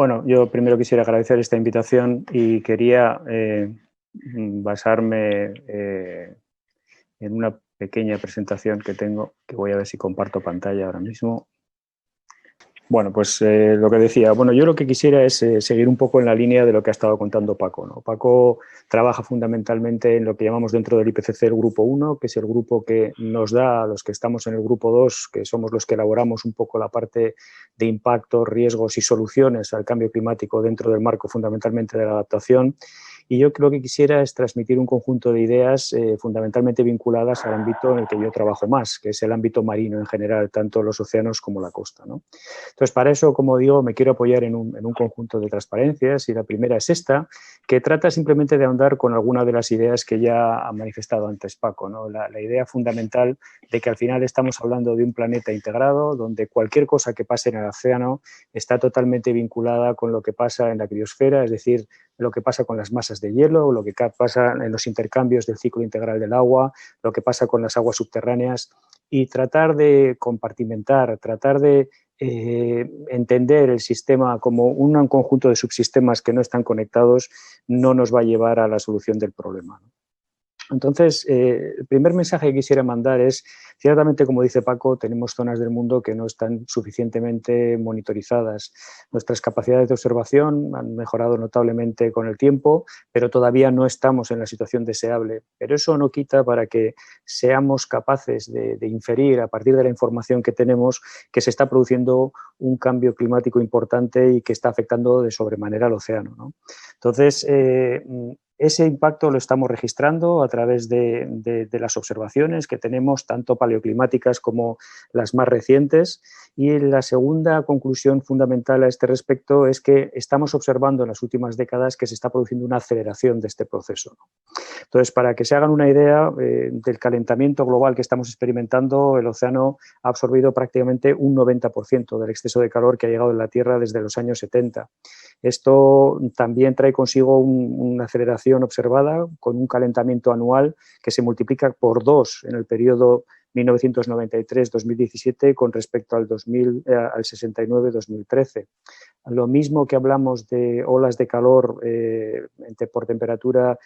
Bueno, yo primero quisiera agradecer esta invitación y quería basarme en una pequeña presentación que tengo, que voy a ver si comparto pantalla ahora mismo. Bueno, pues lo que decía, bueno, yo lo que quisiera es seguir un poco en la línea de lo que ha estado contando Paco, ¿no? Paco trabaja fundamentalmente en lo que llamamos dentro del IPCC el grupo 1, que es el grupo que nos da a los que estamos en el grupo 2, que somos los que elaboramos un poco la parte de impactos, riesgos y soluciones al cambio climático dentro del marco fundamentalmente de la adaptación. Y yo lo que quisiera es transmitir un conjunto de ideas fundamentalmente vinculadas al ámbito en el que yo trabajo más, que es el ámbito marino en general, tanto los océanos como la costa, ¿no? Entonces, para eso, como digo, me quiero apoyar en un conjunto de transparencias y la primera es esta, que trata simplemente de ahondar con alguna de las ideas que ya ha manifestado antes Paco, ¿no? La idea fundamental de que al final estamos hablando de un planeta integrado, donde cualquier cosa que pase en el océano está totalmente vinculada con lo que pasa en la criosfera, es decir, lo que pasa con las masas de hielo, lo que pasa en los intercambios del ciclo integral del agua, lo que pasa con las aguas subterráneas y tratar de compartimentar, tratar de entender el sistema como un conjunto de subsistemas que no están conectados no nos va a llevar a la solución del problema, ¿no? Entonces, el primer mensaje que quisiera mandar es, ciertamente, como dice Paco, tenemos zonas del mundo que no están suficientemente monitorizadas. Nuestras capacidades de observación han mejorado notablemente con el tiempo, pero todavía no estamos en la situación deseable. Pero eso no quita para que seamos capaces de inferir, a partir de la información que tenemos, que se está produciendo un cambio climático importante y que está afectando de sobremanera al océano, ¿no? Entonces, ese impacto lo estamos registrando a través de las observaciones que tenemos, tanto paleoclimáticas como las más recientes. Y la segunda conclusión fundamental a este respecto es que estamos observando en las últimas décadas que se está produciendo una aceleración de este proceso, ¿no? Entonces, para que se hagan una idea del calentamiento global que estamos experimentando, el océano ha absorbido prácticamente un 90% del exceso de calor que ha llegado en la Tierra desde los años 70. Esto también trae consigo una aceleración observada con un calentamiento anual que se multiplica por 2 en el periodo 1993-2017 con respecto al 69-2013. Lo mismo que hablamos de olas de calor por temperatura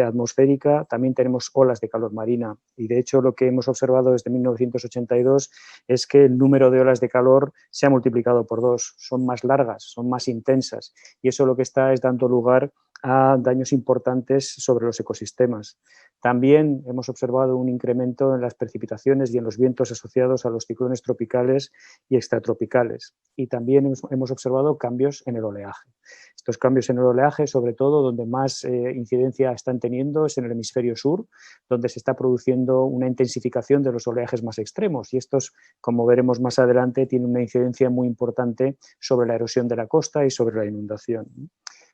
atmosférica, también tenemos olas de calor marina. Y de hecho lo que hemos observado desde 1982 es que el número de olas de calor se ha multiplicado por 2. Son más largas, son más intensas. Y eso lo que está es dando lugar a daños importantes sobre los ecosistemas. También hemos observado un incremento en las precipitaciones y en los vientos asociados a los ciclones tropicales y extratropicales. Y también hemos observado cambios en el oleaje. Estos cambios en el oleaje, sobre todo, donde más incidencia están teniendo es en el hemisferio sur, donde se está produciendo una intensificación de los oleajes más extremos. Y estos, como veremos más adelante, tienen una incidencia muy importante sobre la erosión de la costa y sobre la inundación.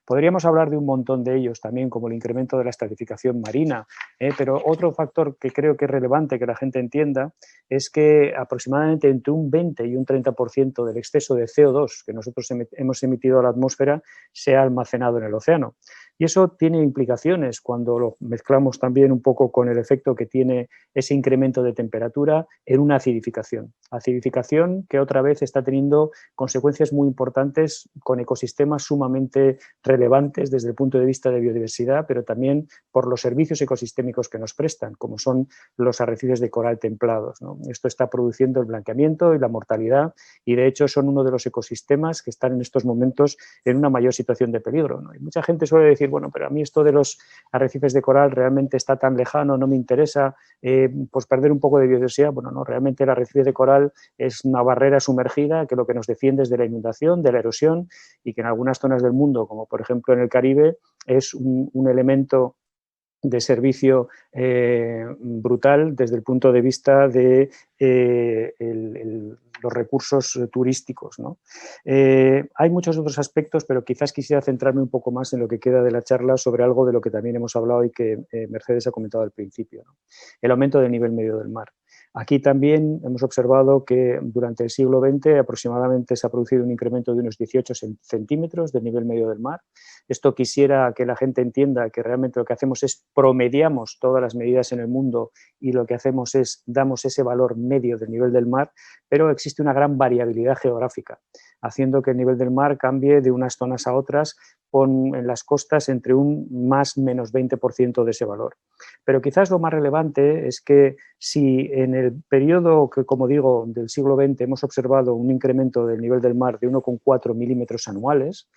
Podríamos hablar de un montón de ellos también, como el incremento de la estratificación marina, pero otro factor que creo que es relevante que la gente entienda es que aproximadamente entre un 20 y un 30% del exceso de CO2 que nosotros hemos emitido a la atmósfera se ha almacenado en el océano. Y eso tiene implicaciones cuando lo mezclamos también un poco con el efecto que tiene ese incremento de temperatura en una acidificación. Acidificación que otra vez está teniendo consecuencias muy importantes con ecosistemas sumamente relevantes desde el punto de vista de biodiversidad, pero también por los servicios ecosistémicos que nos prestan, como son los arrecifes de coral templados, ¿no? Esto está produciendo el blanqueamiento y la mortalidad y, de hecho, son uno de los ecosistemas que están en estos momentos en una mayor situación de peligro, ¿no? Y mucha gente suele decir, bueno, pero a mí esto de los arrecifes de coral realmente está tan lejano, no me interesa pues perder un poco de biodiversidad. Bueno, no, realmente el arrecife de coral es una barrera sumergida que lo que nos defiende es de la inundación, de la erosión y que en algunas zonas del mundo, como por ejemplo en el Caribe, es un elemento de servicio brutal desde el punto de vista de los recursos turísticos, ¿no? Hay muchos otros aspectos, pero quizás quisiera centrarme un poco más en lo que queda de la charla sobre algo de lo que también hemos hablado y que Mercedes ha comentado al principio, ¿no? El aumento del nivel medio del mar. Aquí también hemos observado que durante el siglo XX aproximadamente se ha producido un incremento de unos 18 centímetros del nivel medio del mar. Esto quisiera que la gente entienda que realmente lo que hacemos es promediamos todas las medidas en el mundo y lo que hacemos es damos ese valor medio del nivel del mar, pero existe una gran variabilidad geográfica, haciendo que el nivel del mar cambie de unas zonas a otras en las costas entre un más menos 20% de ese valor. Pero quizás lo más relevante es que si en el periodo que, como digo, del siglo XX hemos observado un incremento del nivel del mar de 1,4 milímetros anuales,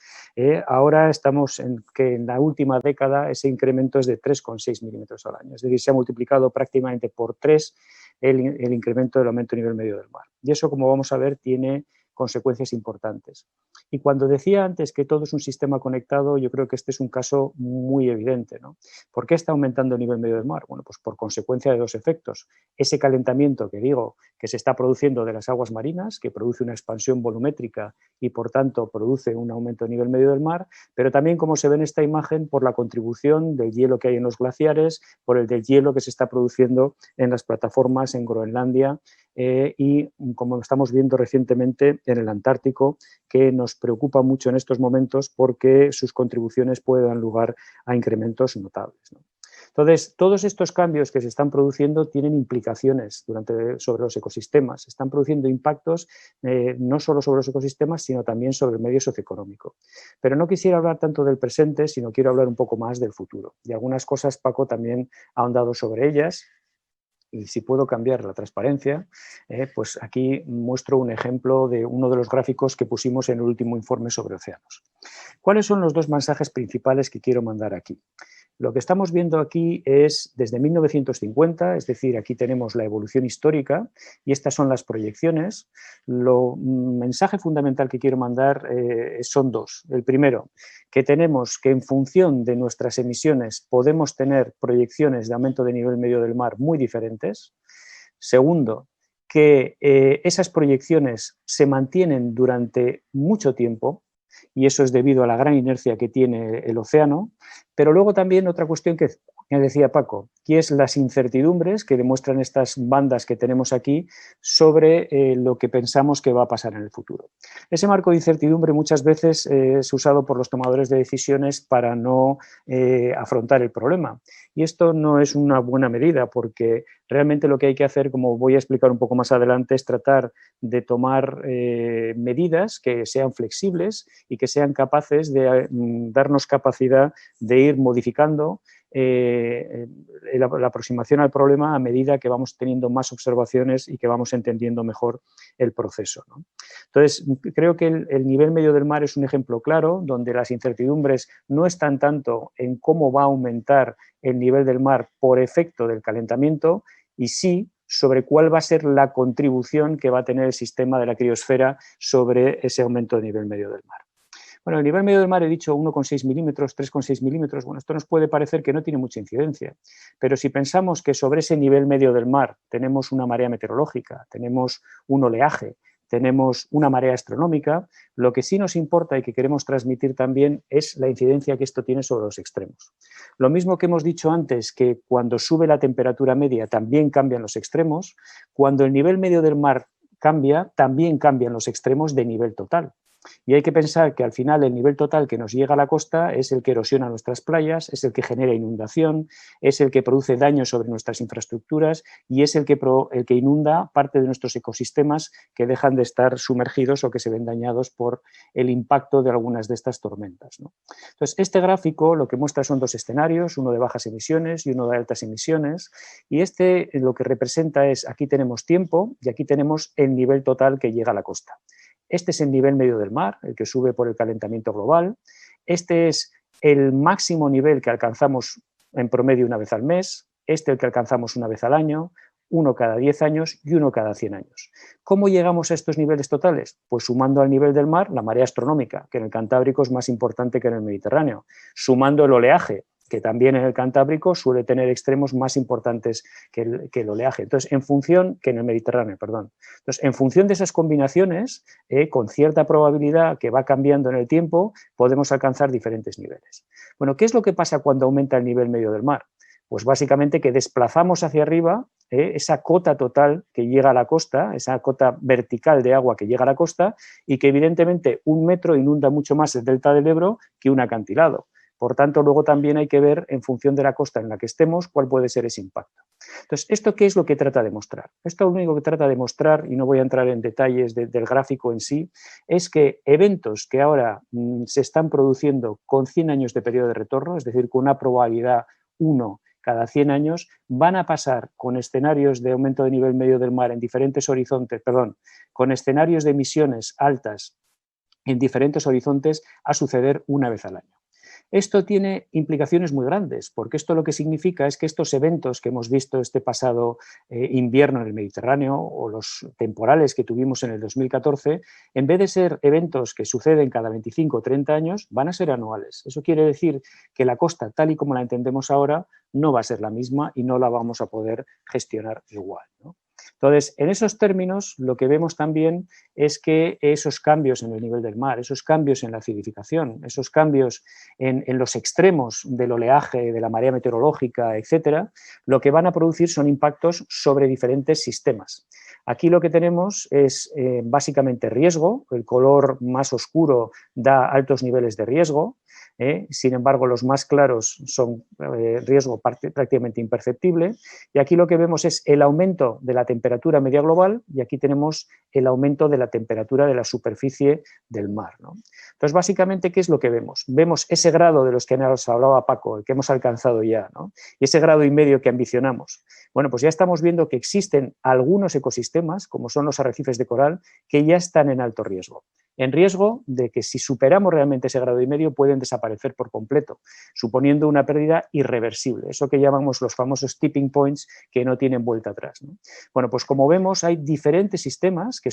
ahora estamos en que en la última década ese incremento es de 3,6 milímetros al año. Es decir, se ha multiplicado prácticamente por 3 el incremento del aumento del nivel medio del mar. Y eso, como vamos a ver, tiene consecuencias importantes. Y cuando decía antes que todo es un sistema conectado, yo creo que este es un caso muy evidente, ¿no? ¿Por qué está aumentando el nivel medio del mar? Bueno, pues por consecuencia de dos efectos. Ese calentamiento que digo que se está produciendo de las aguas marinas, que produce una expansión volumétrica y por tanto produce un aumento del nivel medio del mar, pero también, como se ve en esta imagen, por la contribución del hielo que hay en los glaciares, por el del hielo que se está produciendo en las plataformas en Groenlandia y como estamos viendo recientemente en el Antártico, que nos preocupa mucho en estos momentos porque sus contribuciones pueden dar lugar a incrementos notables, ¿no? Entonces, todos estos cambios que se están produciendo tienen implicaciones sobre los ecosistemas, están produciendo impactos no solo sobre los ecosistemas, sino también sobre el medio socioeconómico. Pero no quisiera hablar tanto del presente, sino quiero hablar un poco más del futuro. Y algunas cosas Paco también ha ahondado sobre ellas. Y si puedo cambiar la transparencia, pues aquí muestro un ejemplo de uno de los gráficos que pusimos en el último informe sobre océanos. ¿Cuáles son los dos mensajes principales que quiero mandar aquí? Lo que estamos viendo aquí es desde 1950, es decir, aquí tenemos la evolución histórica y estas son las proyecciones. Mensaje fundamental que quiero mandar son dos. El primero, que tenemos que en función de nuestras emisiones podemos tener proyecciones de aumento de nivel medio del mar muy diferentes. Segundo, que esas proyecciones se mantienen durante mucho tiempo, y eso es debido a la gran inercia que tiene el océano, pero luego también otra cuestión que decía Paco, que es las incertidumbres que demuestran estas bandas que tenemos aquí sobre lo que pensamos que va a pasar en el futuro. Ese marco de incertidumbre muchas veces es usado por los tomadores de decisiones para no afrontar el problema. Y esto no es una buena medida porque realmente lo que hay que hacer, como voy a explicar un poco más adelante, es tratar de tomar medidas que sean flexibles y que sean capaces de darnos capacidad de ir modificando la aproximación al problema a medida que vamos teniendo más observaciones y que vamos entendiendo mejor el proceso, ¿no? Entonces, creo que el nivel medio del mar es un ejemplo claro donde las incertidumbres no están tanto en cómo va a aumentar el nivel del mar por efecto del calentamiento y sí sobre cuál va a ser la contribución que va a tener el sistema de la criosfera sobre ese aumento de nivel medio del mar. Bueno, el nivel medio del mar he dicho 1,6 milímetros, 3,6 milímetros. Bueno, esto nos puede parecer que no tiene mucha incidencia, pero si pensamos que sobre ese nivel medio del mar tenemos una marea meteorológica, tenemos un oleaje, tenemos una marea astronómica, lo que sí nos importa y que queremos transmitir también es la incidencia que esto tiene sobre los extremos. Lo mismo que hemos dicho antes, que cuando sube la temperatura media también cambian los extremos, cuando el nivel medio del mar cambia, también cambian los extremos de nivel total. Y hay que pensar que al final el nivel total que nos llega a la costa es el que erosiona nuestras playas, es el que genera inundación, es el que produce daño sobre nuestras infraestructuras y es el que inunda parte de nuestros ecosistemas que dejan de estar sumergidos o que se ven dañados por el impacto de algunas de estas tormentas, ¿no? Entonces, este gráfico lo que muestra son dos escenarios, uno de bajas emisiones y uno de altas emisiones, y este lo que representa es, aquí tenemos tiempo y aquí tenemos el nivel total que llega a la costa. Este es el nivel medio del mar, el que sube por el calentamiento global. Este es el máximo nivel que alcanzamos en promedio una vez al mes. Este el que alcanzamos una vez al año, uno cada 10 años y uno cada 100 años. ¿Cómo llegamos a estos niveles totales? Pues sumando al nivel del mar la marea astronómica, que en el Cantábrico es más importante que en el Mediterráneo, sumando el oleaje, que también en el Cantábrico suele tener extremos más importantes que el oleaje. Entonces, en función, que en el Mediterráneo, perdón. Entonces, en función de esas combinaciones, con cierta probabilidad que va cambiando en el tiempo, podemos alcanzar diferentes niveles. Bueno, ¿qué es lo que pasa cuando aumenta el nivel medio del mar? Pues básicamente que desplazamos hacia arriba esa cota total que llega a la costa, esa cota vertical de agua que llega a la costa y que evidentemente 1 metro inunda mucho más el delta del Ebro que un acantilado. Por tanto, luego también hay que ver, en función de la costa en la que estemos, cuál puede ser ese impacto. Entonces, ¿esto qué es lo que trata de mostrar? Esto lo único que trata de mostrar, y no voy a entrar en detalles del gráfico en sí, es que eventos que ahora se están produciendo con 100 años de periodo de retorno, es decir, con una probabilidad 1 cada 100 años, van a pasar con escenarios de aumento de nivel medio del mar en diferentes horizontes, con escenarios de emisiones altas en diferentes horizontes a suceder una vez al año. Esto tiene implicaciones muy grandes, porque esto lo que significa es que estos eventos que hemos visto este pasado invierno en el Mediterráneo o los temporales que tuvimos en el 2014, en vez de ser eventos que suceden cada 25 o 30 años, van a ser anuales. Eso quiere decir que la costa, tal y como la entendemos ahora, no va a ser la misma y no la vamos a poder gestionar igual, ¿no? Entonces, en esos términos, lo que vemos también es que esos cambios en el nivel del mar, esos cambios en la acidificación, esos cambios en los extremos del oleaje, de la marea meteorológica, etcétera, lo que van a producir son impactos sobre diferentes sistemas. Aquí lo que tenemos es básicamente riesgo, el color más oscuro da altos niveles de riesgo, sin embargo los más claros son riesgo prácticamente imperceptible, y aquí lo que vemos es el aumento de la temperatura media global y aquí tenemos el aumento de la temperatura de la superficie del mar, ¿no? Entonces, básicamente, ¿qué es lo que vemos? Vemos ese grado de los que nos hablaba Paco, el que hemos alcanzado ya, ¿no? Y ese grado y medio que ambicionamos. Bueno, pues ya estamos viendo que existen algunos ecosistemas, como son los arrecifes de coral, que ya están en alto riesgo. En riesgo de que si superamos realmente ese grado y medio pueden desaparecer por completo, suponiendo una pérdida irreversible, eso que llamamos los famosos tipping points que no tienen vuelta atrás, ¿no? Bueno, pues como vemos hay diferentes sistemas que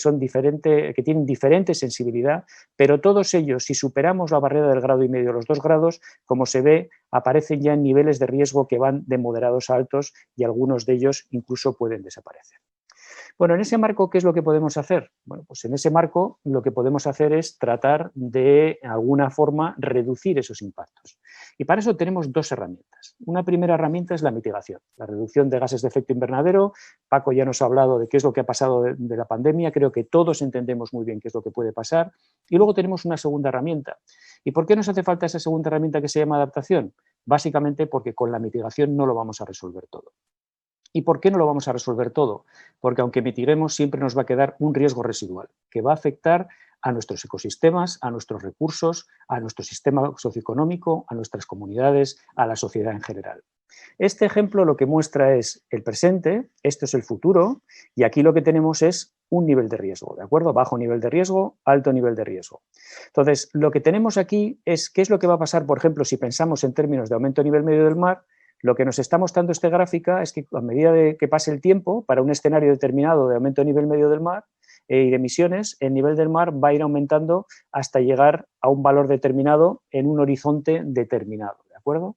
tienen diferente sensibilidad, pero todos ellos, si superamos la barrera del grado y medio, los 2 grados, como se ve, aparecen ya en niveles de riesgo que van de moderados a altos y algunos de ellos incluso pueden desaparecer. Bueno, en ese marco, ¿qué es lo que podemos hacer? Bueno, pues en ese marco lo que podemos hacer es tratar de alguna forma reducir esos impactos. Y para eso tenemos 2 herramientas. Una primera herramienta es la mitigación, la reducción de gases de efecto invernadero. Paco ya nos ha hablado de qué es lo que ha pasado de la pandemia, creo que todos entendemos muy bien qué es lo que puede pasar. Y luego tenemos una segunda herramienta. ¿Y por qué nos hace falta esa segunda herramienta que se llama adaptación? Básicamente porque con la mitigación no lo vamos a resolver todo. ¿Y por qué no lo vamos a resolver todo? Porque aunque mitiguemos, siempre nos va a quedar un riesgo residual que va a afectar a nuestros ecosistemas, a nuestros recursos, a nuestro sistema socioeconómico, a nuestras comunidades, a la sociedad en general. Este ejemplo lo que muestra es el presente, esto es el futuro, y aquí lo que tenemos es un nivel de riesgo, ¿de acuerdo? Bajo nivel de riesgo, alto nivel de riesgo. Entonces, lo que tenemos aquí es qué es lo que va a pasar, por ejemplo, si pensamos en términos de aumento a nivel medio del mar. Lo que nos está mostrando esta gráfica es que a medida de que pase el tiempo, para un escenario determinado de aumento a nivel medio del mar y de emisiones, el nivel del mar va a ir aumentando hasta llegar a un valor determinado en un horizonte determinado, ¿de acuerdo?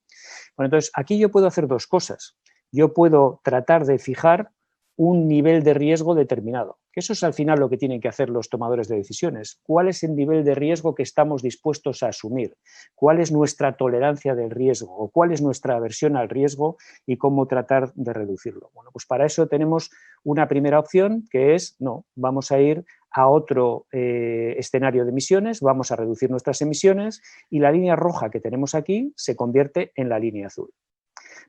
Bueno, entonces aquí yo puedo hacer 2 cosas. Yo puedo tratar de fijar un nivel de riesgo determinado, que eso es al final lo que tienen que hacer los tomadores de decisiones. ¿Cuál es el nivel de riesgo que estamos dispuestos a asumir? ¿Cuál es nuestra tolerancia del riesgo? ¿O cuál es nuestra aversión al riesgo y cómo tratar de reducirlo? Bueno, pues para eso tenemos una primera opción que es, no, vamos a ir a otro escenario de emisiones, vamos a reducir nuestras emisiones y la línea roja que tenemos aquí se convierte en la línea azul.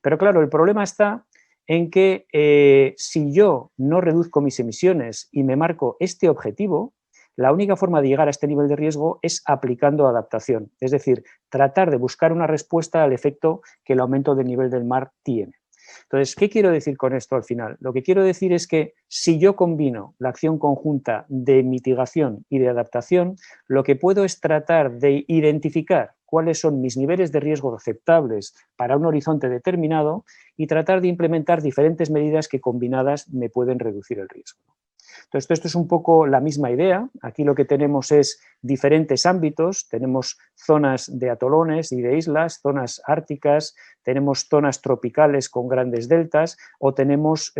Pero claro, el problema está en que si yo no reduzco mis emisiones y me marco este objetivo, la única forma de llegar a este nivel de riesgo es aplicando adaptación, es decir, tratar de buscar una respuesta al efecto que el aumento del nivel del mar tiene. Entonces, ¿qué quiero decir con esto al final? Lo que quiero decir es que si yo combino la acción conjunta de mitigación y de adaptación, lo que puedo es tratar de identificar cuáles son mis niveles de riesgo aceptables para un horizonte determinado y tratar de implementar diferentes medidas que combinadas me pueden reducir el riesgo. Entonces, esto es un poco la misma idea. Aquí lo que tenemos es diferentes ámbitos. Tenemos zonas de atolones y de islas, zonas árticas, tenemos zonas tropicales con grandes deltas o tenemos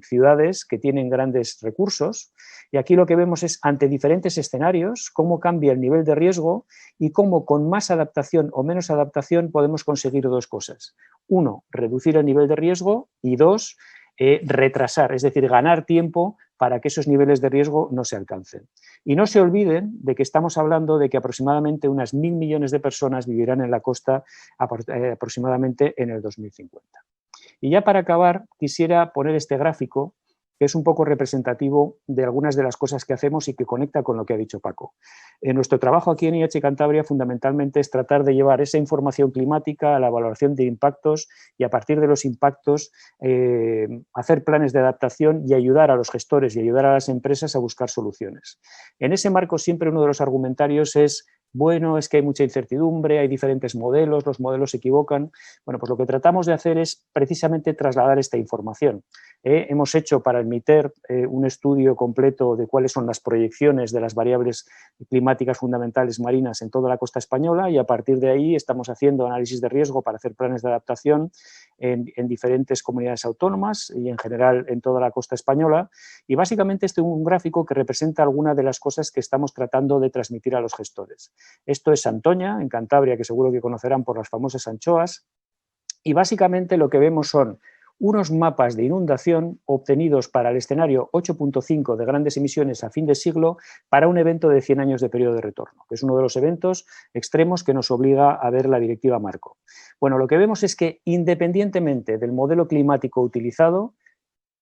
ciudades que tienen grandes recursos. Y aquí lo que vemos es, ante diferentes escenarios, cómo cambia el nivel de riesgo y cómo con más adaptación o menos adaptación podemos conseguir 2 cosas. 1, reducir el nivel de riesgo y 2, retrasar, es decir, ganar tiempo para que esos niveles de riesgo no se alcancen. Y no se olviden de que estamos hablando de que aproximadamente unas 1.000 millones de personas vivirán en la costa aproximadamente en el 2050. Y ya para acabar, quisiera poner este gráfico, que es un poco representativo de algunas de las cosas que hacemos y que conecta con lo que ha dicho Paco. Nuestro trabajo aquí en IH Cantabria fundamentalmente es tratar de llevar esa información climática a la valoración de impactos y a partir de los impactos hacer planes de adaptación y ayudar a los gestores y ayudar a las empresas a buscar soluciones. En ese marco siempre uno de los argumentarios es: bueno, es que hay mucha incertidumbre, hay diferentes modelos, los modelos se equivocan. Bueno, pues lo que tratamos de hacer es precisamente trasladar esta información. Hemos hecho para el MITER un estudio completo de cuáles son las proyecciones de las variables climáticas fundamentales marinas en toda la costa española y a partir de ahí estamos haciendo análisis de riesgo para hacer planes de adaptación en diferentes comunidades autónomas y en general en toda la costa española. Y básicamente este es un gráfico que representa algunas de las cosas que estamos tratando de transmitir a los gestores. Esto es Santoña, en Cantabria, que seguro que conocerán por las famosas anchoas, y básicamente lo que vemos son unos mapas de inundación obtenidos para el escenario 8.5 de grandes emisiones a fin de siglo para un evento de 100 años de periodo de retorno, que es uno de los eventos extremos que nos obliga a ver la directiva marco. Bueno, lo que vemos es que independientemente del modelo climático utilizado,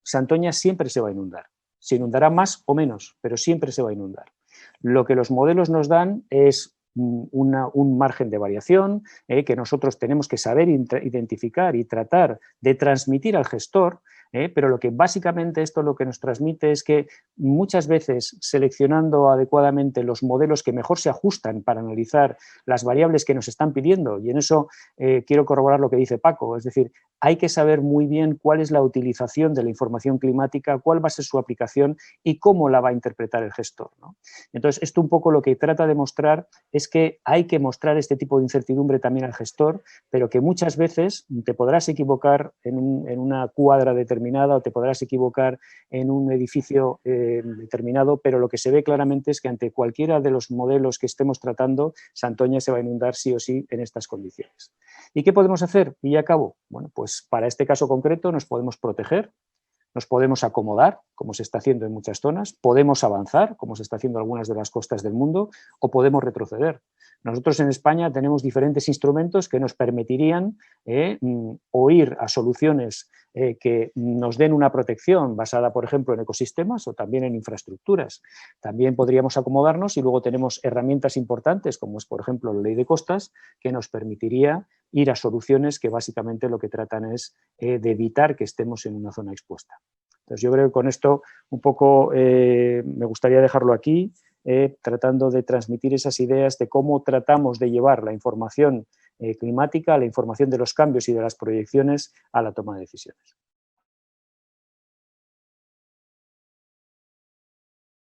Santoña siempre se va a inundar. Se inundará más o menos, pero siempre se va a inundar. Lo que los modelos nos dan es un margen de variación que nosotros tenemos que saber identificar y tratar de transmitir al gestor, pero lo que básicamente esto lo que nos transmite es que muchas veces seleccionando adecuadamente los modelos que mejor se ajustan para analizar las variables que nos están pidiendo, y en eso quiero corroborar lo que dice Paco, es decir, hay que saber muy bien cuál es la utilización de la información climática, cuál va a ser su aplicación y cómo la va a interpretar el gestor, ¿no? Entonces, esto un poco lo que trata de mostrar es que hay que mostrar este tipo de incertidumbre también al gestor, pero que muchas veces te podrás equivocar en una cuadra determinada o te podrás equivocar en un edificio determinado, pero lo que se ve claramente es que ante cualquiera de los modelos que estemos tratando, Santoña se va a inundar sí o sí en estas condiciones. ¿Y qué podemos hacer? Y ya acabo. Bueno, pues para este caso concreto nos podemos proteger, nos podemos acomodar, como se está haciendo en muchas zonas, podemos avanzar, como se está haciendo en algunas de las costas del mundo, o podemos retroceder. Nosotros en España tenemos diferentes instrumentos que nos permitirían o ir a soluciones que nos den una protección basada, por ejemplo, en ecosistemas o también en infraestructuras. También podríamos acomodarnos y luego tenemos herramientas importantes, como es, por ejemplo, la ley de costas, que nos permitiría ir a soluciones que básicamente lo que tratan es de evitar que estemos en una zona expuesta. Entonces yo creo que con esto un poco me gustaría dejarlo aquí, tratando de transmitir esas ideas de cómo tratamos de llevar la información climática, la información de los cambios y de las proyecciones a la toma de decisiones.